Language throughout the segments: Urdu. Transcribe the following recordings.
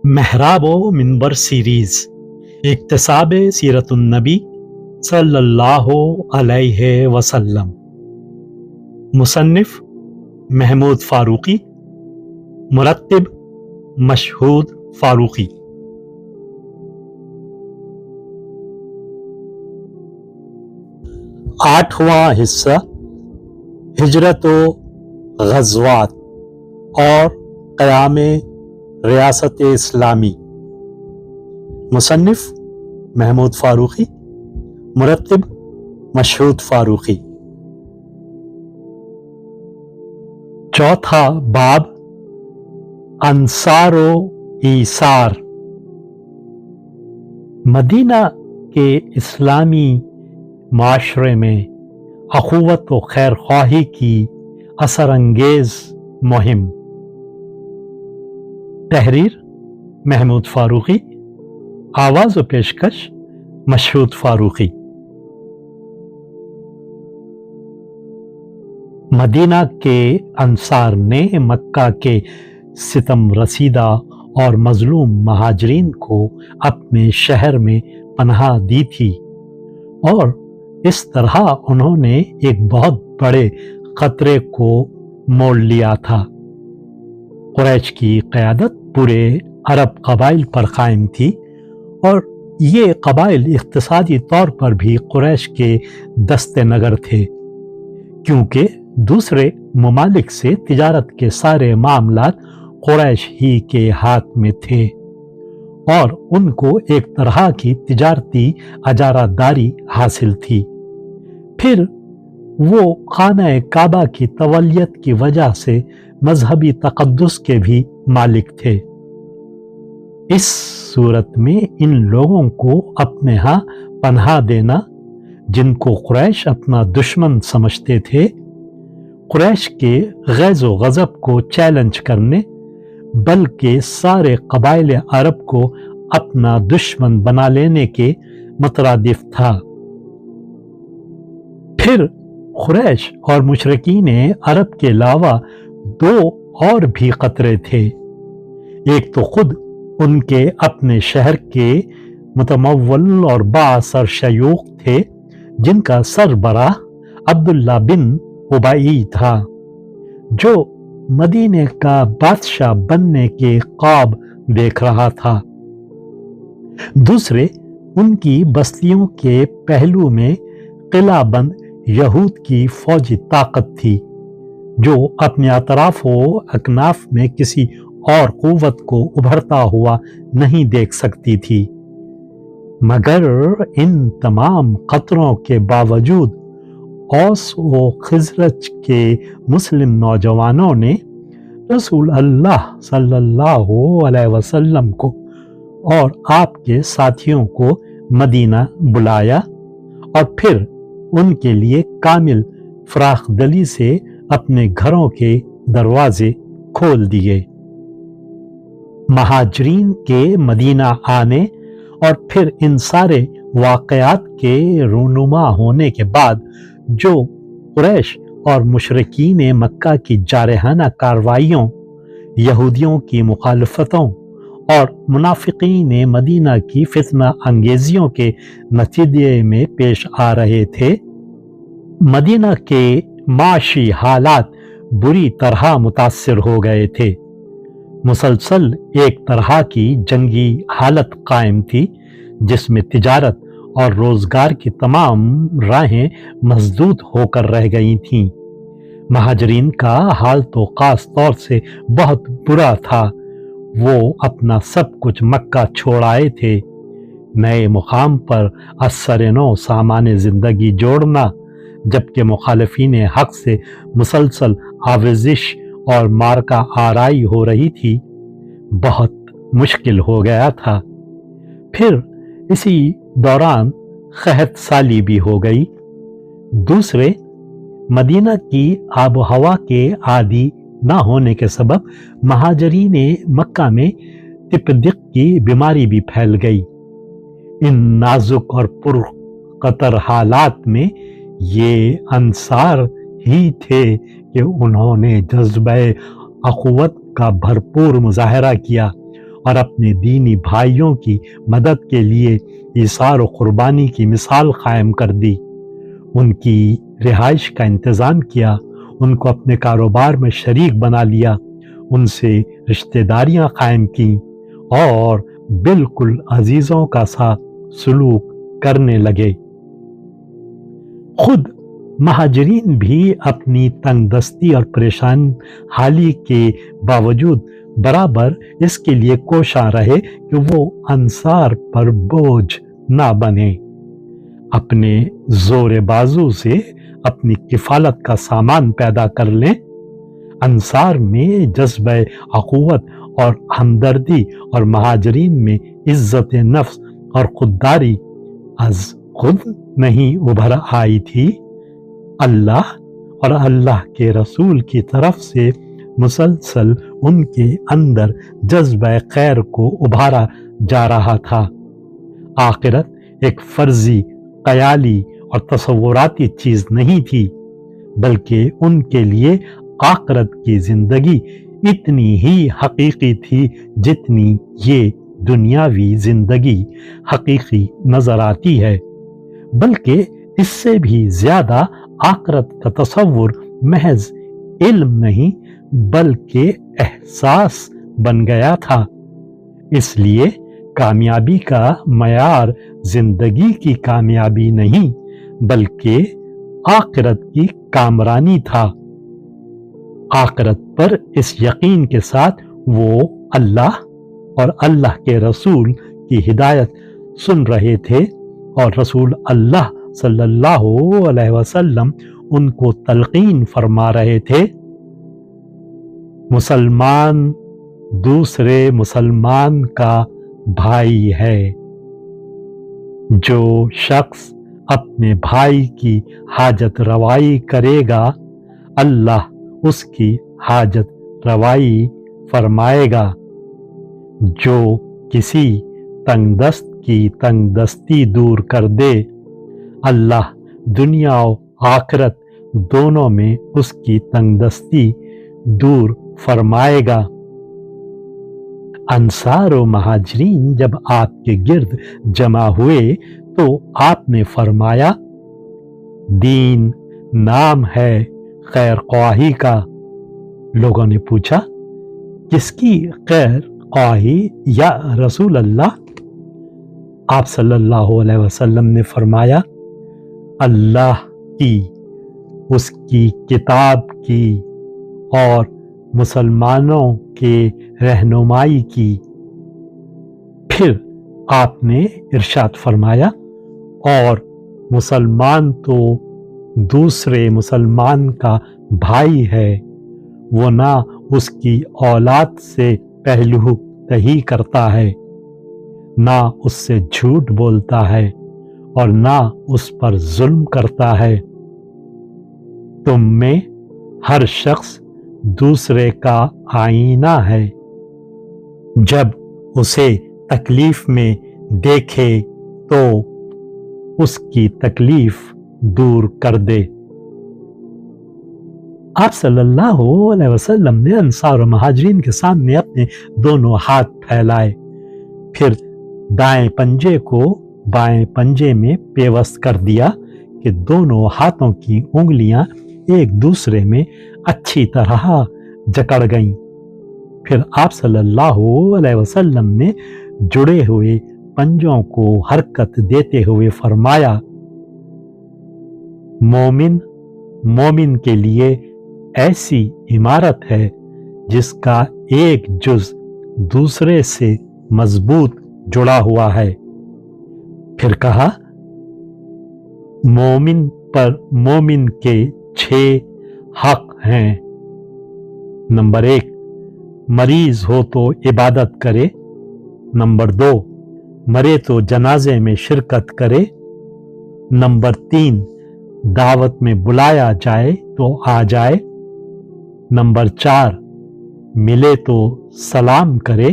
محراب و منبر سیریز اکتساب سیرت النبی صلی اللہ علیہ وسلم، مصنف محمود فاروقی، مرتب مشہود فاروقی۔ آٹھواں حصہ ہجرت و غزوات اور قیام ریاست اسلامی، مصنف محمود فاروقی، مرتب مشہود فاروقی۔ چوتھا باب انصار و ایثار۔ مدینہ کے اسلامی معاشرے میں اخوت و خیر خواہی کی اثر انگیز مہم۔ تحریر محمود فاروقی، آواز و پیشکش مشہود فاروقی۔ مدینہ کے انصار نے مکہ کے ستم رسیدہ اور مظلوم مہاجرین کو اپنے شہر میں پناہ دی تھی، اور اس طرح انہوں نے ایک بہت بڑے خطرے کو مول لیا تھا۔ قریش کی قیادت پورے عرب قبائل پر قائم تھی، اور یہ قبائل اقتصادی طور پر بھی قریش کے دست نگر تھے، کیونکہ دوسرے ممالک سے تجارت کے سارے معاملات قریش ہی کے ہاتھ میں تھے، اور ان کو ایک طرح کی تجارتی اجارہ داری حاصل تھی۔ پھر وہ خانہ کعبہ کی تولیت کی وجہ سے مذہبی تقدس کے بھی مالک تھے۔ اس صورت میں ان لوگوں کو اپنے ہاں پناہ دینا، جن کو قریش اپنا دشمن سمجھتے تھے، قریش کے غیظ و غضب کو چیلنج کرنے، بلکہ سارے قبائل عرب کو اپنا دشمن بنا لینے کے مترادف تھا۔ پھر قریش اور مشرکین عرب کے علاوہ دو اور بھی خطرے تھے۔ ایک تو خود ان کے اپنے شہر کے متمول اور بااثر شیوخ تھے، جن کا سربراہ عبداللہ بن ابی تھا، جو مدینے کا بادشاہ بننے کے خواب دیکھ رہا تھا۔ دوسرے ان کی بستیوں کے پہلو میں قلعہ بند یہود کی فوجی طاقت تھی، جو اپنے اطراف و اکناف میں کسی اور قوت کو ابھرتا ہوا نہیں دیکھ سکتی تھی۔ مگر ان تمام خطروں کے باوجود اوس و خزرج کے مسلم نوجوانوں نے رسول اللہ صلی اللہ علیہ وسلم کو اور آپ کے ساتھیوں کو مدینہ بلایا، اور پھر ان کے لیے کامل فراخ دلی سے اپنے گھروں کے دروازے کھول دیے۔ مہاجرین کے مدینہ آنے اور پھر ان سارے واقعات کے رونما ہونے کے بعد، جو قریش اور مشرکین مکہ کی جارحانہ کارروائیوں، یہودیوں کی مخالفتوں اور منافقین مدینہ کی فتنہ انگیزیوں کے نتیجے میں پیش آ رہے تھے، مدینہ کے معاشی حالات بری طرح متاثر ہو گئے تھے۔ مسلسل ایک طرح کی جنگی حالت قائم تھی، جس میں تجارت اور روزگار کی تمام راہیں مسدود ہو کر رہ گئی تھیں۔ مہاجرین کا حال تو خاص طور سے بہت برا تھا۔ وہ اپنا سب کچھ مکہ چھوڑ آئے تھے۔ نئے مقام پر اثر نو سامان زندگی جوڑنا، جبکہ مخالفین حق سے مسلسل آویزش اور مارکہ آرائی ہو رہی تھی، بہت مشکل ہو گیا تھا۔ پھر اسی دوران قحط سالی بھی ہو گئی۔ دوسرے، مدینہ کی آب و ہوا کے عادی نہ ہونے کے سبب مہاجرین مکہ میں تپدق کی بیماری بھی پھیل گئی۔ ان نازک اور پرخطر حالات میں یہ انصار ہی تھے کہ انہوں نے جذبہ اخوت کا بھرپور مظاہرہ کیا اور اپنے دینی بھائیوں کی مدد کے لیے ایثار و قربانی کی مثال قائم کر دی، ان کی رہائش کا انتظام کیا، ان کو اپنے کاروبار میں شریک بنا لیا، ان سے رشتہ داریاں قائم کیں اور بالکل عزیزوں کا ساتھ سلوک کرنے لگے۔ خود مہاجرین بھی اپنی تنگ دستی اور پریشان حالی کے باوجود برابر اس کے لیے کوشاں رہے کہ وہ انصار پر بوجھ نہ بنے، اپنے زور بازو سے اپنی کفالت کا سامان پیدا کر لیں۔ انصار میں جذبہ اخوت اور ہمدردی اور مہاجرین میں عزت نفس اور خودداری از خود نہیں ابھر آئی تھی، اللہ اور اللہ کے رسول کی طرف سے مسلسل ان کے اندر جذبہ خیر کو ابھارا جا رہا تھا۔ آخرت ایک فرضی، خیالی اور تصوراتی چیز نہیں تھی، بلکہ ان کے لیے آخرت کی زندگی اتنی ہی حقیقی تھی جتنی یہ دنیاوی زندگی حقیقی نظر آتی ہے، بلکہ اس سے بھی زیادہ آخرت کا تصور محض علم نہیں بلکہ احساس بن گیا تھا۔ اس لیے کامیابی کا معیار زندگی کی کامیابی نہیں بلکہ آخرت کی کامرانی تھا۔ آخرت پر اس یقین کے ساتھ وہ اللہ اور اللہ کے رسول کی ہدایت سن رہے تھے اور رسول اللہ صلی اللہ علیہ وسلم ان کو تلقین فرما رہے تھے۔ مسلمان دوسرے مسلمان کا بھائی ہے۔ جو شخص اپنے بھائی کی حاجت روائی کرے گا، اللہ اس کی حاجت روائی فرمائے گا۔ جو کسی تنگ دست کی تنگ دستی دور کر دے، اللہ دنیا و آخرت دونوں میں اس کی تنگ دستی دور فرمائے گا۔ انصار و مہاجرین جب آپ کے گرد جمع ہوئے تو آپ نے فرمایا، دین نام ہے خیر خواہی کا۔ لوگوں نے پوچھا، کس کی خیر خواہی یا رسول اللہ؟ آپ صلی اللہ علیہ وسلم نے فرمایا، اللہ کی، اس کی کتاب کی اور مسلمانوں کے رہنمائی کی۔ پھر آپ نے ارشاد فرمایا، اور مسلمان تو دوسرے مسلمان کا بھائی ہے، وہ نہ اس کی اولاد سے پہلو تہی کرتا ہے، نہ اس سے جھوٹ بولتا ہے اور نہ اس پر ظلم کرتا ہے۔ تم میں ہر شخص دوسرے کا آئینہ ہے، جب اسے تکلیف میں دیکھے تو اس کی تکلیف دور کر دے۔ آپ صلی اللہ علیہ وسلم نے انصار و مہاجرین کے سامنے اپنے دونوں ہاتھ پھیلائے، پھر دائیں پنجے کو بائیں پنجے میں پیوست کر دیا کہ دونوں ہاتھوں کی انگلیاں ایک دوسرے میں اچھی طرح جکڑ گئیں۔ پھر آپ صلی اللہ علیہ وسلم نے جڑے ہوئے پنجوں کو حرکت دیتے ہوئے فرمایا، مومن کے لیے ایسی عمارت ہے جس کا ایک جز دوسرے سے مضبوط جڑا ہوا ہے۔ پھر کہا، مومن پر مومن کے 6 حق ہیں۔ نمبر 1، مریض ہو تو عبادت کرے۔ نمبر 2، مرے تو جنازے میں شرکت کرے۔ نمبر 3، دعوت میں بلایا جائے تو آ جائے۔ نمبر 4، ملے تو سلام کرے۔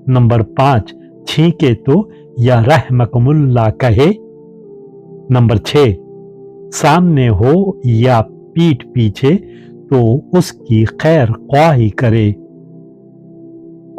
نمبر 5، چھینکے تو یا رحمکم اللہ کہے۔ نمبر 6، سامنے ہو یا پیٹھ پیچھے تو اس کی خیر خواہی کرے۔